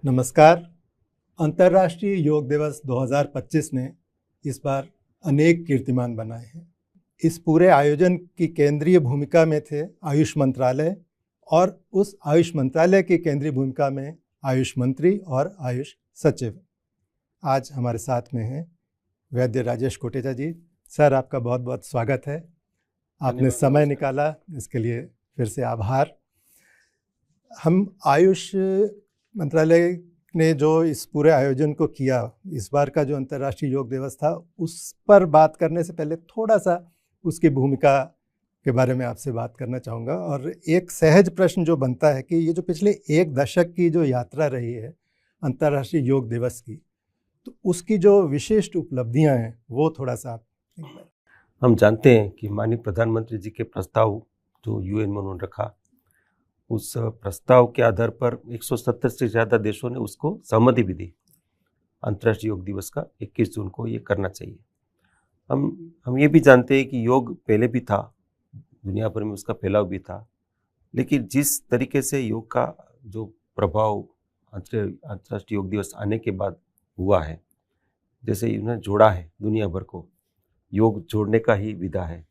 नमस्कार। अंतर्राष्ट्रीय योग दिवस 2025 ने इस बार अनेक कीर्तिमान बनाए हैं। इस पूरे आयोजन की केंद्रीय भूमिका में थे आयुष मंत्रालय और उस आयुष मंत्रालय की केंद्रीय भूमिका में आयुष मंत्री और आयुष सचिव। आज हमारे साथ में हैं वैद्य राजेश कोटेचा जी। सर, आपका बहुत बहुत स्वागत है। आपने समय निकाला, इसके लिए फिर से आभार। हम आयुष मंत्रालय ने जो इस पूरे आयोजन को किया, इस बार का जो अंतर्राष्ट्रीय योग दिवस था, उस पर बात करने से पहले थोड़ा सा उसकी भूमिका के बारे में आपसे बात करना चाहूँगा। और एक सहज प्रश्न जो बनता है कि ये जो पिछले एक दशक की जो यात्रा रही है अंतर्राष्ट्रीय योग दिवस की, तो उसकी जो विशिष्ट उपलब्धियाँ हैं वो थोड़ा सा आप। हम जानते हैं कि माननीय प्रधानमंत्री जी के प्रस्ताव जो यूएन में उन्होंने रखा, उस प्रस्ताव के आधार पर 170 से ज़्यादा देशों ने उसको सहमति भी दी। अंतर्राष्ट्रीय योग दिवस का 21 जून को ये करना चाहिए। हम ये भी जानते हैं कि योग पहले भी था, दुनिया भर में उसका फैलाव भी था, लेकिन जिस तरीके से योग का जो प्रभाव अंतर्राष्ट्रीय योग दिवस आने के बाद हुआ है, जैसे इन्होंने जोड़ा है दुनिया भर को, योग जोड़ने का ही विधा है,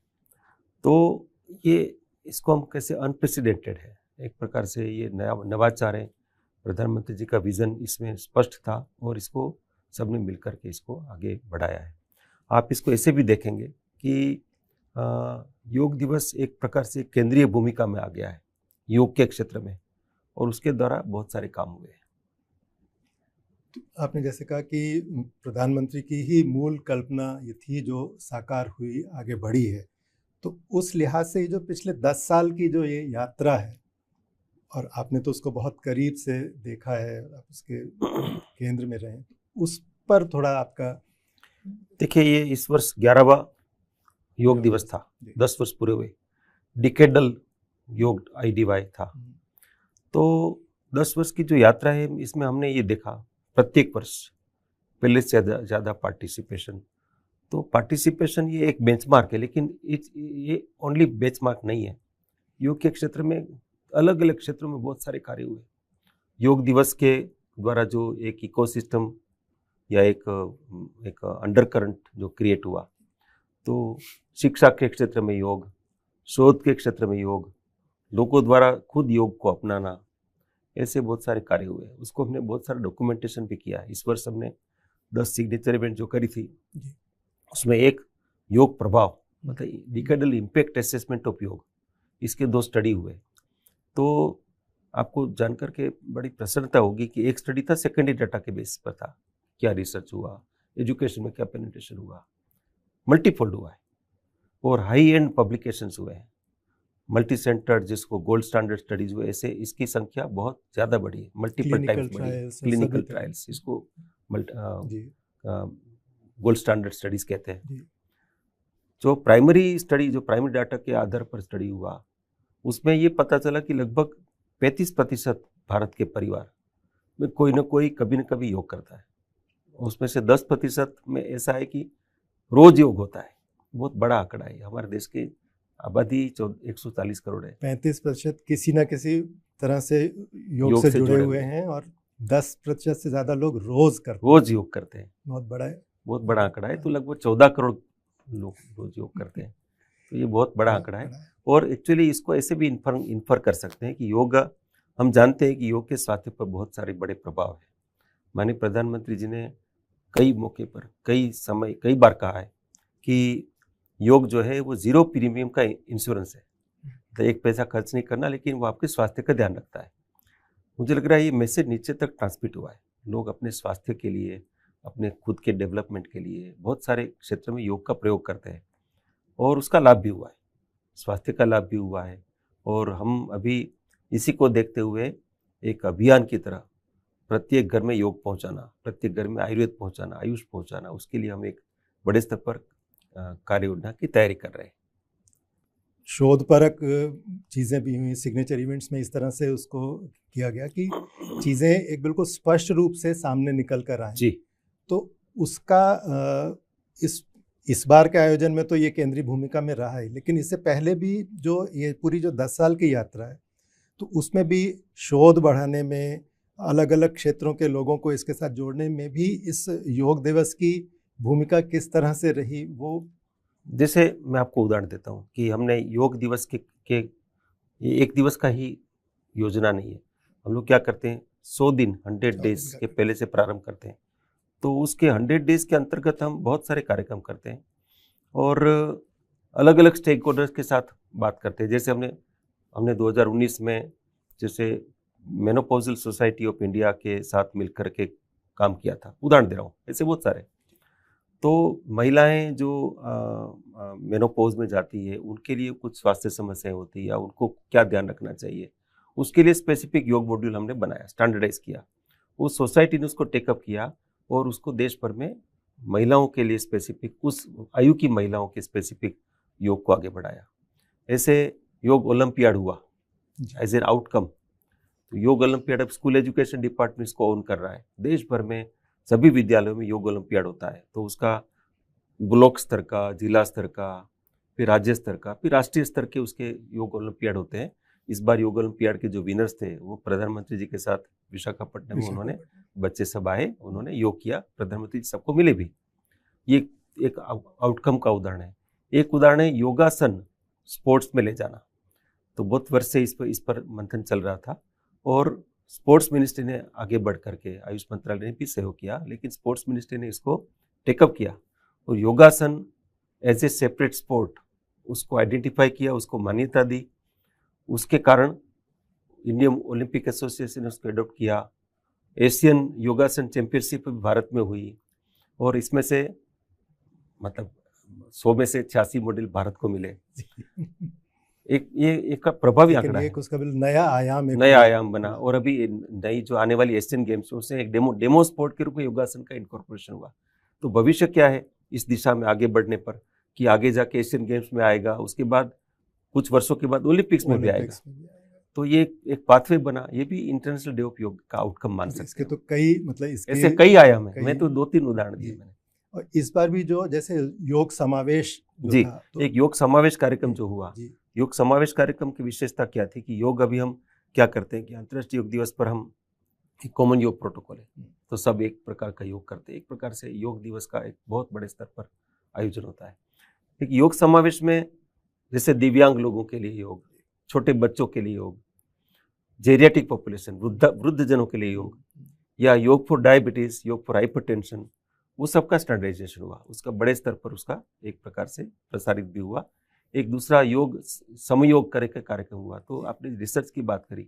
तो ये इसको हम कैसे अनप्रेसिडेंटेड है, एक प्रकार से ये नया नवाचार है। प्रधानमंत्री जी का विज़न इसमें स्पष्ट था और इसको सबने मिलकर के इसको आगे बढ़ाया है। आप इसको ऐसे भी देखेंगे कि योग दिवस एक प्रकार से केंद्रीय भूमिका में आ गया है योग के क्षेत्र में, और उसके द्वारा बहुत सारे काम हुए हैं। आपने जैसे कहा कि प्रधानमंत्री की ही मूल कल्पना ये थी जो साकार हुई, आगे बढ़ी है, तो उस लिहाज से जो पिछले 10 साल की जो ये यात्रा है, और आपने तो उसको बहुत करीब से देखा है, आप उसके केंद्र में रहे, उस पर थोड़ा आपका। देखिए, ये इस वर्ष 11वां योग दिवस था, 10 वर्ष पूरे हुए। डिकेडल योग IDY था। तो 10 वर्ष की जो यात्रा है, इसमें हमने ये देखा प्रत्येक वर्ष पहले से ज़्यादा पार्टिसिपेशन। तो पार्टिसिपेशन ये एक बेंचमार्क है, लेकिन ये ओनली बेंचमार्क नहीं है। योग के क्षेत्र में अलग अलग क्षेत्रों में बहुत सारे कार्य हुए। योग दिवस के द्वारा जो एक इकोसिस्टम या एक अंडरकरंट जो क्रिएट हुआ, तो शिक्षा के क्षेत्र में योग, शोध के क्षेत्र में योग, लोगों द्वारा खुद योग को अपनाना, ऐसे बहुत सारे कार्य हुए। उसको हमने बहुत सारा डॉक्यूमेंटेशन भी किया है। इस वर्ष हमने 10 सिग्नेचर इवेंट जो करी थी, उसमें एक योग प्रभाव मतलब डिकेडल इम्पैक्ट असेसमेंट ऑफ योग, इसके 2 स्टडी हुए। तो आपको जानकर के बड़ी प्रसन्नता होगी कि एक स्टडी था सेकेंडरी डाटा के बेस पर था, क्या रिसर्च हुआ, एजुकेशन में क्या पेनिट्रेशन हुआ, मल्टीफोल्ड हुआ है, और हाई एंड पब्लिकेशंस हुए हैं, मल्टी सेंटर जिसको गोल्ड स्टैंडर्ड स्टडीज हुए, ऐसे इसकी संख्या बहुत ज़्यादा बढ़ी है, मल्टीपल टाइम्स बढ़ी है। क्लिनिकल ट्रायल्स, इसको गोल्ड स्टैंडर्ड स्टडीज कहते हैं। जो प्राइमरी स्टडी, जो प्राइमरी डाटा के आधार पर स्टडी हुआ, उसमें ये पता चला कि लगभग 35% भारत के परिवार में कोई ना कोई कभी न कभी योग करता है। उसमें से 10% में ऐसा है कि रोज योग होता है। बहुत बड़ा आंकड़ा है। हमारे देश की आबादी 140 करोड़ है। 35% किसी न किसी तरह से योग से जुड़े हुए हैं, और 10% से ज़्यादा लोग रोज योग करते हैं। बहुत बड़ा है, बहुत बड़ा आंकड़ा है। तो लगभग 14 करोड़ लोग रोज योग करते हैं। तो ये बहुत बड़ा आंकड़ा है। और एक्चुअली इसको ऐसे भी इन्फर कर सकते हैं कि योग, हम जानते हैं कि योग के स्वास्थ्य पर बहुत सारे बड़े प्रभाव है। माननीय प्रधानमंत्री जी ने कई मौके पर, कई बार कहा है कि योग जो है वो 0 प्रीमियम का इंश्योरेंस है। तो 1 पैसा खर्च नहीं करना, लेकिन वो आपके स्वास्थ्य का ध्यान रखता है। मुझे लग रहा है ये मैसेज नीचे तक ट्रांसमिट हुआ है। लोग अपने स्वास्थ्य के लिए, अपने खुद के डेवलपमेंट के लिए बहुत सारे क्षेत्र में योग का प्रयोग करते हैं, और उसका लाभ भी हुआ है, स्वास्थ्य का लाभ भी हुआ है। और हम अभी इसी को देखते हुए एक अभियान की तरह प्रत्येक घर में योग पहुंचाना, प्रत्येक घर में आयुर्वेद पहुंचाना, आयुष पहुंचाना, उसके लिए हम एक बड़े स्तर पर कार्य योजना की तैयारी कर रहे हैं। शोधपरक चीज़ें भी हुई सिग्नेचर इवेंट्स में, इस तरह से उसको किया गया कि चीज़ें एक बिल्कुल स्पष्ट रूप से सामने निकल कर आए जी। तो उसका इस बार के आयोजन में तो ये केंद्रीय भूमिका में रहा है, लेकिन इससे पहले भी जो ये पूरी जो 10 साल की यात्रा है, तो उसमें भी शोध बढ़ाने में, अलग अलग क्षेत्रों के लोगों को इसके साथ जोड़ने में भी इस योग दिवस की भूमिका किस तरह से रही वो? जैसे मैं आपको उदाहरण देता हूँ कि हमने योग दिवस के ये एक दिवस का ही योजना नहीं है। हम लोग क्या करते हैं, 100 दिन 100 डेज के पहले से प्रारंभ करते हैं। तो उसके 100 डेज के अंतर्गत हम बहुत सारे कार्यक्रम करते हैं और अलग अलग स्टेक होल्डर्स के साथ बात करते हैं। जैसे हमने 2019 में जैसे मेनोपॉजल सोसाइटी ऑफ इंडिया के साथ मिलकर के काम किया था, उदाहरण दे रहा हूँ, ऐसे बहुत सारे। तो महिलाएं जो मेनोपॉज में जाती है उनके लिए कुछ स्वास्थ्य समस्याएं होती है या उनको क्या ध्यान रखना चाहिए, उसके लिए स्पेसिफिक योग मॉड्यूल हमने बनाया, स्टैंडर्डाइज किया। उस सोसाइटी ने उसको टेकअप किया और उसको देश भर में महिलाओं के लिए स्पेसिफिक, उस आयु की महिलाओं के स्पेसिफिक योग को आगे बढ़ाया। ऐसे योग ओलंपियाड हुआ एज एन आउटकम। तो योग ओलंपियाड अब स्कूल एजुकेशन डिपार्टमेंट इसको ऑन कर रहा है। देश भर में सभी विद्यालयों में योग ओलंपियाड होता है। तो उसका ब्लॉक स्तर का, जिला स्तर का, फिर राज्य स्तर का, फिर राष्ट्रीय स्तर के उसके योग ओलंपियाड होते हैं। इस बार योग ओलंपियाड के जो विनर्स थे वो प्रधानमंत्री जी के साथ विशाखापट्टनम में उन्होंने, बच्चे सब आए, उन्होंने योग किया, प्रधानमंत्री जी सबको मिले भी। ये एक आउटकम का उदाहरण है। एक उदाहरण है योगासन स्पोर्ट्स में ले जाना। तो बहुत वर्ष से इस पर मंथन चल रहा था और स्पोर्ट्स मिनिस्ट्री ने आगे बढ़ करके, आयुष मंत्रालय ने भी सहयोग किया, लेकिन स्पोर्ट्स मिनिस्ट्री ने इसको टेकअप किया और योगासन एज ए सेपरेट स्पोर्ट उसको आइडेंटिफाई किया, उसको मान्यता दी। उसके कारण इंडियन ओलंपिक एसोसिएशन ने उसको एडॉप्ट किया। एशियन योगासन चैंपियनशिप भारत में हुई और इसमें से मतलब 100 में से 86 मेडल भारत को मिले। एक प्रभावी आंकड़ा है, उसका नया आयाम बना। और अभी नई जो आने वाली एशियन गेम्स में उससे एक डेमो स्पोर्ट के रूप में योगासन का इनकॉर्पोरेशन हुआ। तो भविष्य क्या है इस दिशा में आगे बढ़ने पर, कि आगे जाके एशियन गेम्स में आएगा, उसके बाद कुछ वर्षों के बाद ओलंपिक्स में भी आएगा। तो ये एक पाथवे बना। ये भी इंटरनेशनल डे ऑफ योग का आउटकम मान सकते हैं। तो कई ऐसे कई आयाम है। मैं तो 2-3 उदाहरण दिए मैंने। और इस बार भी जो जैसे योग समावेश जी, एक योग समावेश कार्यक्रम जो हुआ, योग समावेश कार्यक्रम की विशेषता क्या थी कि योग अभी हम क्या करते हैं कि अंतर्राष्ट्रीय योग दिवस पर हम एक कॉमन योग प्रोटोकॉल है, तो सब एक प्रकार का योग करते हैं। एक प्रकार से योग दिवस का एक बहुत बड़े स्तर पर आयोजन होता है। एक योग समावेश में जैसे दिव्यांग लोगों के लिए योग, छोटे बच्चों के लिए योग, जेरियाटिक पॉपुलेशन, वृद्ध जनों के लिए योग, या योग फॉर डायबिटीज, योग फॉर हाइपरटेंशन, वो सबका स्टैंडर्डाइजेशन हुआ। उसका बड़े स्तर पर उसका एक प्रकार से प्रसारित भी हुआ। एक दूसरा योग समयोग करे का कार्यक्रम हुआ। तो आपने रिसर्च की बात करी,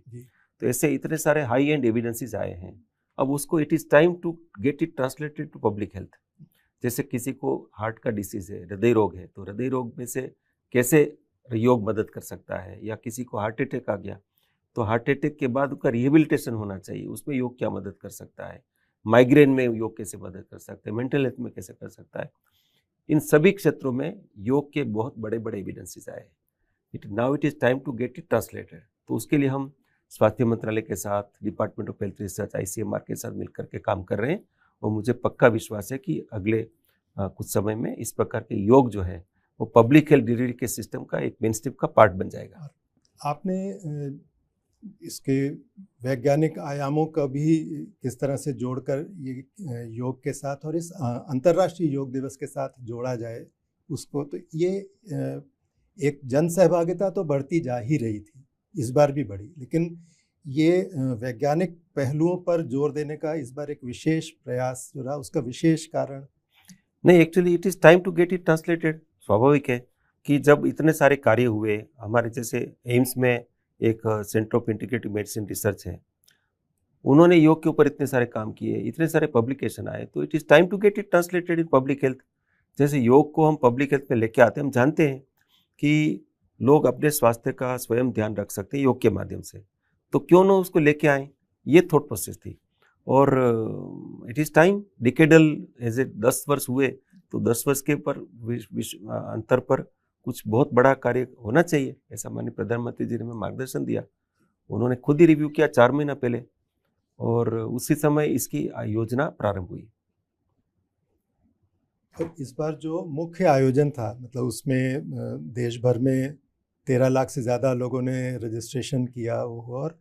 तो ऐसे इतने सारे हाई एंड एविडेंसेस आए हैं। अब उसको it is time to get it translated to public health. जैसे किसी को हार्ट का डिसीज है, हृदय रोग है, तो हृदय रोग में से कैसे योग मदद कर सकता है, या किसी को हार्ट अटैक आ गया तो हार्ट अटैक के बाद उसका रिहेबिलिटेशन होना चाहिए, उसमें योग क्या मदद कर सकता है, माइग्रेन में योग कैसे मदद कर सकता है, मेंटल हेल्थ में कैसे कर सकता है। इन सभी क्षेत्रों में योग के बहुत बड़े बड़े एविडेंसेस आए हैं। Now it is time to get it translated. तो उसके लिए हम स्वास्थ्य मंत्रालय के साथ, department of health research, ICMR के साथ मिलकर के काम कर रहे हैं और मुझे पक्का विश्वास है कि अगले कुछ समय में इस प्रकार के योग जो है वो पब्लिक हेल्थ डिलीवरी के सिस्टम का एक मेन स्ट्रीम का पार्ट बन जाएगा। आपने इसके वैज्ञानिक आयामों का भी किस तरह से जोड़कर ये योग के साथ और इस अंतर्राष्ट्रीय योग दिवस के साथ जोड़ा जाए उसको, तो ये एक जन सहभागिता तो बढ़ती जा ही रही थी, इस बार भी बढ़ी, लेकिन ये वैज्ञानिक पहलुओं पर जोर देने का इस बार एक विशेष प्रयास जो रहा, उसका विशेष कारण? नहीं, actually it is time to get it translated. स्वाभाविक है कि जब इतने सारे कार्य हुए, हमारे जैसे एम्स में एक centre of integrative medicine research है, उन्होंने योग के ऊपर इतने सारे काम किए, इतने सारे पब्लिकेशन आए, तो it is time to get it translated in public health. जैसे योग को हम पब्लिक हेल्थ में लेके आते हैं, हम जानते हैं कि लोग अपने स्वास्थ्य का स्वयं ध्यान रख सकते हैं योग के माध्यम से, तो क्यों ना उसको लेके आए, ये थॉट प्रोसेस थी। और it is time, decadal as a 10 वर्ष हुए, तो 10 वर्ष के पर अंतर पर कुछ बहुत बड़ा कार्य होना चाहिए, ऐसा माननीय प्रधानमंत्री जी ने हमें मार्गदर्शन दिया। उन्होंने खुद ही रिव्यू किया 4 महीना पहले और उसी समय इसकी योजना प्रारंभ हुई। और इस बार जो मुख्य आयोजन था, मतलब उसमें देश भर में 13 लाख से ज़्यादा लोगों ने रजिस्ट्रेशन किया, और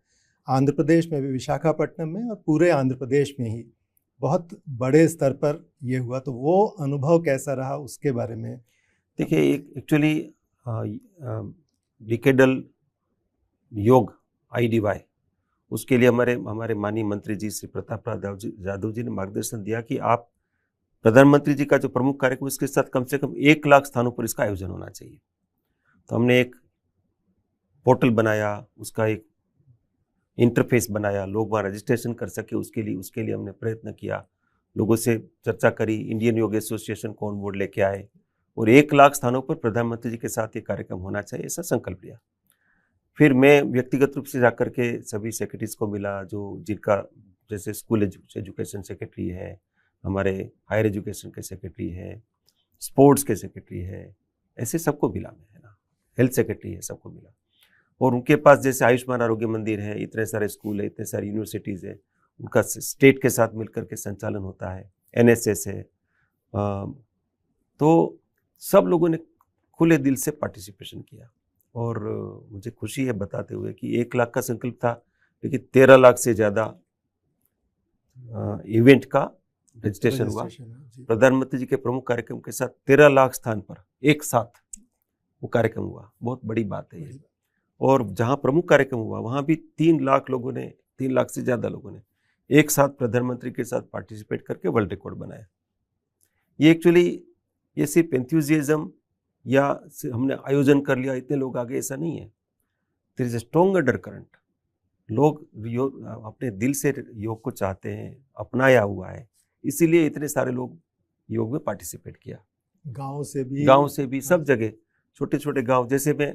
आंध्र प्रदेश में भी, विशाखापट्टनम में और पूरे आंध्र प्रदेश में ही बहुत बड़े स्तर पर ये हुआ, तो वो अनुभव कैसा रहा उसके बारे में? देखिए, एक एक्चुअली डिकेडल योग IDY, उसके लिए हमारे माननीय मंत्री जी श्री प्रताप राव जाधव जी ने मार्गदर्शन दिया कि आप प्रधानमंत्री जी का जो प्रमुख कार्यक्रम, इसके साथ कम से कम 1 लाख स्थानों पर इसका आयोजन होना चाहिए। तो हमने एक पोर्टल बनाया, उसका एक इंटरफेस बनाया, लोग वहाँ रजिस्ट्रेशन कर सके, उसके लिए हमने प्रयत्न किया, लोगों से चर्चा करी, इंडियन योग एसोसिएशन को ऑन बोर्ड लेके आए और 1 लाख स्थानों पर प्रधानमंत्री जी के साथ ये कार्यक्रम होना चाहिए, ऐसा संकल्प लिया। फिर मैं व्यक्तिगत रूप से जाकर के सभी सेक्रेटरीज को मिला, जो जिनका जैसे स्कूल एजुकेशन सेक्रेटरी है, हमारे हायर एजुकेशन के सेक्रेटरी है, स्पोर्ट्स के सेक्रेटरी है, ऐसे सबको मिला मैं, है ना, हेल्थ सेक्रेटरी है, सबको मिला। और उनके पास जैसे आयुष्मान आरोग्य मंदिर है, इतने सारे स्कूल है, इतने सारी यूनिवर्सिटीज़ है, उनका स्टेट के साथ मिलकर के संचालन होता है, NSS है। तो सब लोगों ने खुले दिल से पार्टिसिपेशन किया और मुझे खुशी है बताते हुए कि 1 लाख का संकल्प था, लेकिन 13 लाख से ज़्यादा इवेंट का रजिस्ट्रेशन हुआ। प्रधानमंत्री जी के प्रमुख कार्यक्रम के साथ 13 लाख स्थान पर एक साथ वो कार्यक्रम हुआ, बहुत बड़ी बात है ये। और जहाँ प्रमुख कार्यक्रम हुआ वहाँ भी 3 लाख से ज़्यादा लोगों ने एक साथ प्रधानमंत्री के साथ पार्टिसिपेट करके वर्ल्ड रिकॉर्ड बनाया। ये एक्चुअली ये सिर्फ एंथुजियाज्म या हमने आयोजन कर लिया, इतने लोग आगे, ऐसा नहीं है। There is a strong undercurrent. लोग अपने दिल से योग को चाहते हैं, अपनाया हुआ है, इसीलिए इतने सारे लोग योग में पार्टिसिपेट किया। गांव से भी सब जगह, छोटे छोटे गांव, जैसे मैं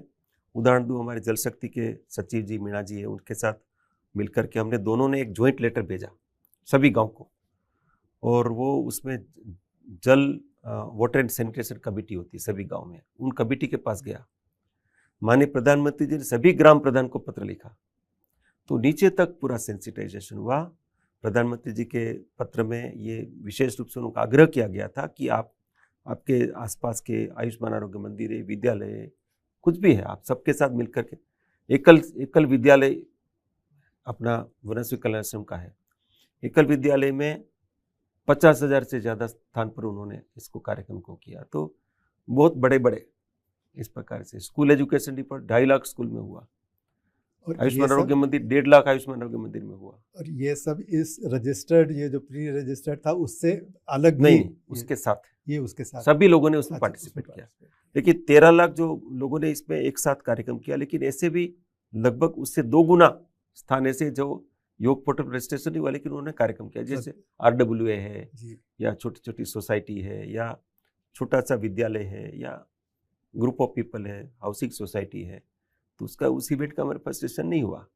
उदाहरण दूं, हमारे जल शक्ति के सचिव जी मीणा जी है, उनके साथ मिलकर के हमने दोनों ने एक ज्वाइंट लेटर भेजा सभी गांव को, और वो उसमें जल वाटर एंड सैनिटेशन कमेटी होती है सभी गांव में, उन कमेटी के पास गया। माननीय प्रधानमंत्री जी ने सभी ग्राम प्रधान को पत्र लिखा, तो नीचे तक पूरा सेंसिटाइजेशन हुआ। प्रधानमंत्री जी के पत्र में ये विशेष रूप से उनका आग्रह किया गया था कि आपके आसपास के आयुष्मान आरोग्य मंदिर है, विद्यालय, कुछ भी है, आप सबके साथ मिलकर के एकल विद्यालय अपना वनस्वी कल्याण आश्रम का है, एकल विद्यालय में 50,000 से ज़्यादा स्थान पर उन्होंने इसको कार्यक्रम को किया। तो बहुत बड़े बड़े इस प्रकार से school education department 2.5 lakh school में हुआ, और आयुष्मान आरोग्य मंदिर 1.5 लाख आयुष्मान आरोग्य मंदिर में हुआ। और ये सब इस रजिस्टर्ड, ये जो प्री रजिस्टर्ड था उससे अलग नहीं, उसके साथ सभी लोगों ने उसमें पार्टिसिपेट किया। देखिए 13 लाख जो लोगों ने इसमें एक साथ कार्यक्रम किया, लेकिन ऐसे भी लगभग उससे 2 गुना स्थान ऐसे जो योग पोर्टल रजिस्ट्रेशन नहीं हुआ, लेकिन उन्होंने कार्यक्रम किया, जैसे RWA है, या छोटी छोटी सोसाइटी है, या छोटा सा विद्यालय है, या ग्रुप ऑफ पीपल है, हाउसिंग सोसाइटी है। तो उसका उस इवेंट का हमारे पास रजिस्ट्रेशन नहीं हुआ,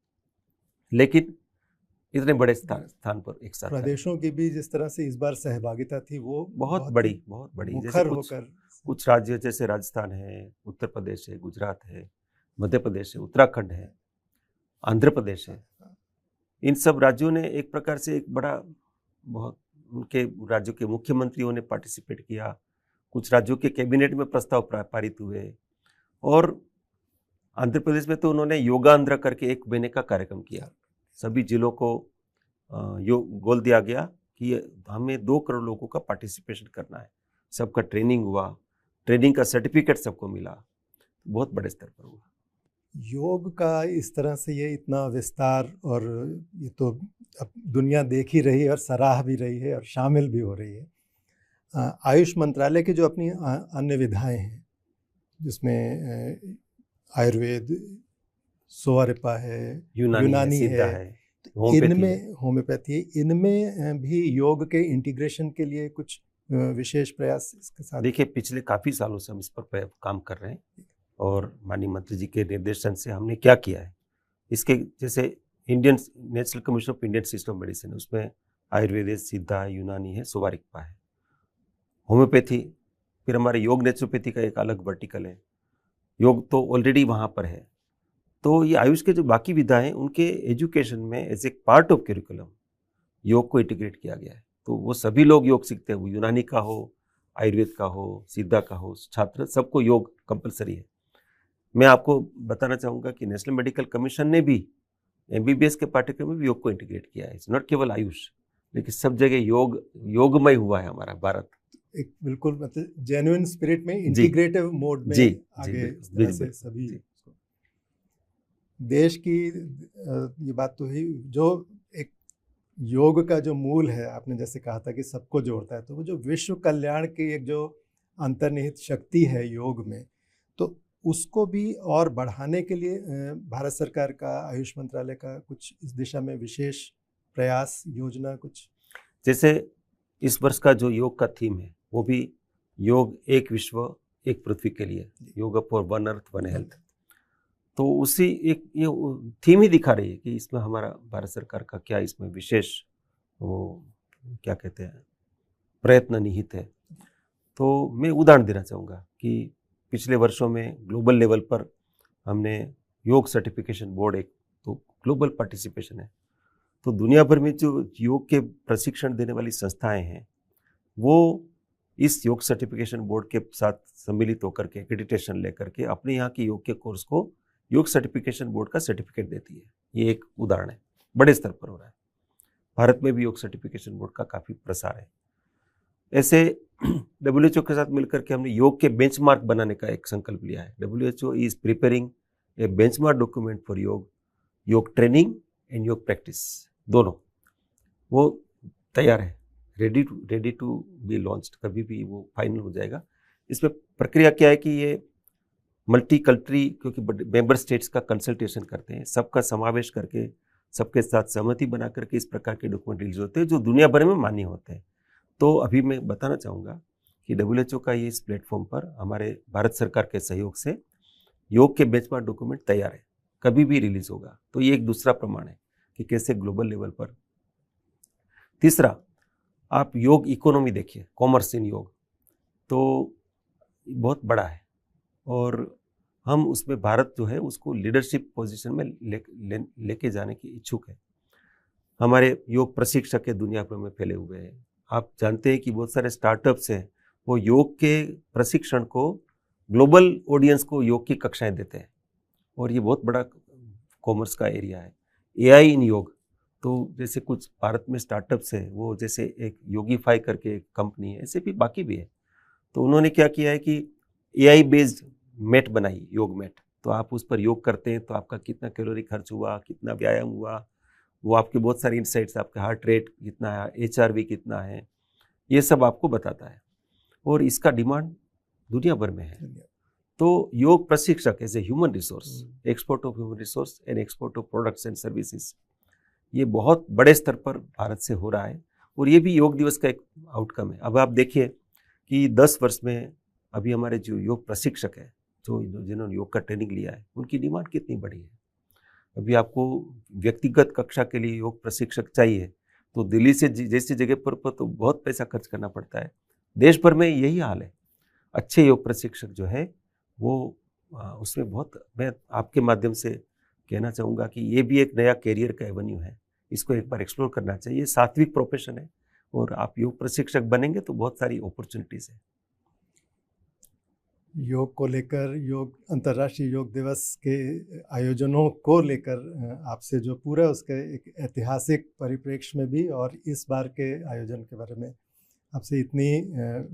लेकिन इतने बड़े स्थान पर एक साथ प्रदेशों की भी जिस तरह से इस बार सहभागिता थी वो बहुत बड़ी जैसे कुछ राज्य जैसे राजस्थान है, उत्तर प्रदेश है, गुजरात है, मध्य प्रदेश है, उत्तराखंड है, आंध्र प्रदेश है, इन सब राज्यों ने एक प्रकार से एक बड़ा बहुत, उनके राज्यों के मुख्यमंत्रियों ने पार्टिसिपेट किया, कुछ राज्यों के कैबिनेट में प्रस्ताव पारित हुए, और आंध्र प्रदेश में तो उन्होंने योगांध्र करके 1 महीने का कार्यक्रम किया। सभी जिलों को गोल दिया गया कि हमें 2 करोड़ लोगों का पार्टिसिपेशन करना है, सबका ट्रेनिंग हुआ, ट्रेनिंग का सर्टिफिकेट सबको मिला, बहुत बड़े स्तर पर हुआ। योग का इस तरह से ये इतना विस्तार, और ये तो अब दुनिया देख ही रही है और सराह भी रही है और शामिल भी हो रही है। आयुष मंत्रालय की जो अपनी अन्य विधाएं हैं, जिसमें आयुर्वेद, सोवा है, यूनानी है, तो इनमें होम्योपैथी है, इनमें भी योग के इंटीग्रेशन के लिए कुछ विशेष प्रयास इसके साथ? देखिए पिछले काफ़ी सालों से हम इस पर काम कर रहे हैं, और माननीय मंत्री जी के निर्देशन से हमने क्या किया है, इसके जैसे Indian national commission of Indian system of medicine, उसमें आयुर्वेद, सिद्धा है, यूनानी है, सोवा है, होम्योपैथी, फिर हमारे योग नेचुरोपैथी का एक अलग वर्टिकल है, योग तो ऑलरेडी वहाँ पर है। तो ये आयुष के जो बाकी विधा हैं उनके एजुकेशन में as a part of curriculum योग को इंटीग्रेट किया गया है, तो वो सभी लोग योग सीखते हैं, वो यूनानी का हो, आयुर्वेद का हो, सिद्धा का हो, छात्र सबको योग कंपलसरी है। मैं आपको बताना चाहूँगा कि नेशनल मेडिकल कमीशन ने भी MBBS के पाठ्यक्रम में भी योग को इंटीग्रेट किया है। इट्स नॉट केवल आयुष, लेकिन सब जगह योगमय हुआ है हमारा भारत। एक बिल्कुल मतलब जेन्युइन स्पिरिट में इंटीग्रेटिव मोड में आगे इस तरह से सभी देश की ये बात तो ही जो एक योग का जो मूल है, आपने जैसे कहा था कि सबको जोड़ता है, तो वो जो विश्व कल्याण की एक जो अंतर्निहित शक्ति है योग में, तो उसको भी और बढ़ाने के लिए भारत सरकार का, आयुष मंत्रालय का कुछ इस दिशा में विशेष प्रयास, योजना कुछ? जैसे इस वर्ष का जो योग का थीम है वो भी योग एक विश्व एक पृथ्वी के लिए, योग for one earth one health. तो उसी एक ये थीम ही दिखा रही है कि इसमें हमारा भारत सरकार का क्या इसमें विशेष वो क्या कहते हैं प्रयत्न निहित है। तो मैं उदाहरण देना चाहूँगा कि पिछले वर्षों में ग्लोबल लेवल पर हमने योग सर्टिफिकेशन बोर्ड, एक तो ग्लोबल पार्टिसिपेशन है, तो दुनिया भर में जो योग के प्रशिक्षण देने वाली संस्थाएं हैं वो इस योग सर्टिफिकेशन बोर्ड के साथ सम्मिलित होकर के एक्रेडिटेशन लेकर के अपने यहाँ के योग के कोर्स को योग सर्टिफिकेशन बोर्ड का सर्टिफिकेट देती है। ये एक उदाहरण है, बड़े स्तर पर हो रहा है। भारत में भी योग सर्टिफिकेशन बोर्ड का काफ़ी प्रसार है। ऐसे WHO के साथ मिलकर के हमने योग के बेंचमार्क बनाने का एक संकल्प लिया है। WHO is preparing A benchmark document for योग ट्रेनिंग एंड योग प्रैक्टिस, दोनों वो तैयार है, रेडी टू बी लॉन्च्ड, कभी भी वो फाइनल हो जाएगा। इसमें प्रक्रिया क्या है कि ये मल्टी कंट्री, क्योंकि मेंबर स्टेट्स का कंसल्टेशन करते हैं, सबका समावेश करके सबके साथ सहमति बना करके इस प्रकार के डॉक्यूमेंट रिलीज होते हैं जो दुनिया भर में मान्य होते हैं। तो अभी मैं बताना चाहूँगा कि WHO का ये इस प्लेटफॉर्म पर हमारे भारत सरकार के सहयोग से योग के बेंचमार्क डॉक्यूमेंट तैयार है, कभी भी रिलीज होगा। तो ये एक दूसरा प्रमाण है कि कैसे ग्लोबल लेवल पर। तीसरा, आप योग इकोनॉमी देखिए, कॉमर्स इन योग, तो बहुत बड़ा है और हम उसमें भारत जो है उसको लीडरशिप पोजीशन में लेके जाने की इच्छुक है। हमारे योग प्रशिक्षक के दुनिया भर में फैले हुए हैं। आप जानते हैं कि बहुत सारे स्टार्टअप्स हैं वो योग के प्रशिक्षण को ग्लोबल ऑडियंस को योग की कक्षाएं देते हैं और ये बहुत बड़ा कॉमर्स का एरिया है। AI इन योग, तो जैसे कुछ भारत में स्टार्टअप्स है, वो जैसे एक योगीफाई करके एक कंपनी है, ऐसे भी बाकी भी है। तो उन्होंने क्या किया है कि AI बेस्ड मैट बनाई, योग मैट। तो आप उस पर योग करते हैं तो आपका कितना कैलोरी खर्च हुआ, कितना व्यायाम हुआ, वो आपके बहुत सारे इंसाइट्स, आपका हार्ट रेट कितना है, HRV कितना है, ये सब आपको बताता है और इसका डिमांड दुनिया भर में है। तो योग प्रशिक्षक as a human resource, export of human resource and export of products and services, ये बहुत बड़े स्तर पर भारत से हो रहा है और ये भी योग दिवस का एक आउटकम है। अब आप देखिए कि 10 वर्ष में अभी हमारे जो योग प्रशिक्षक है, जो जिन्होंने योग का ट्रेनिंग लिया है, उनकी डिमांड कितनी बड़ी है। अभी आपको व्यक्तिगत कक्षा के लिए योग प्रशिक्षक चाहिए तो दिल्ली से जैसी जगह पर तो बहुत पैसा खर्च करना पड़ता है। देश भर में यही हाल है। अच्छे योग प्रशिक्षक जो है वो उसमें बहुत, मैं आपके माध्यम से कहना चाहूँगा कि ये भी एक नया कैरियर का एवेन्यू है, इसको एक बार एक्सप्लोर करना चाहिए। सात्विक प्रोफेशन है और आप योग प्रशिक्षक बनेंगे तो बहुत सारी अपॉर्चुनिटीज है। योग को लेकर, योग अंतर्राष्ट्रीय योग दिवस के आयोजनों को लेकर आपसे जो पूरा उसके एक ऐतिहासिक परिप्रेक्ष्य में भी और इस बार के आयोजन के बारे में आपसे इतनी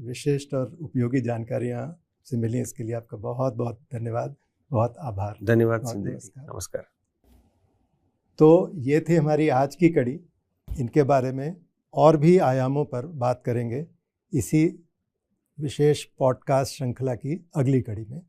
विशिष्ट और उपयोगी जानकारियाँ से मिली, इसके लिए आपका बहुत बहुत धन्यवाद, बहुत आभार। धन्यवाद संजय, नमस्कार। तो ये थी हमारी आज की कड़ी। इनके बारे में और भी आयामों पर बात करेंगे इसी विशेष पॉडकास्ट श्रृंखला की अगली कड़ी में।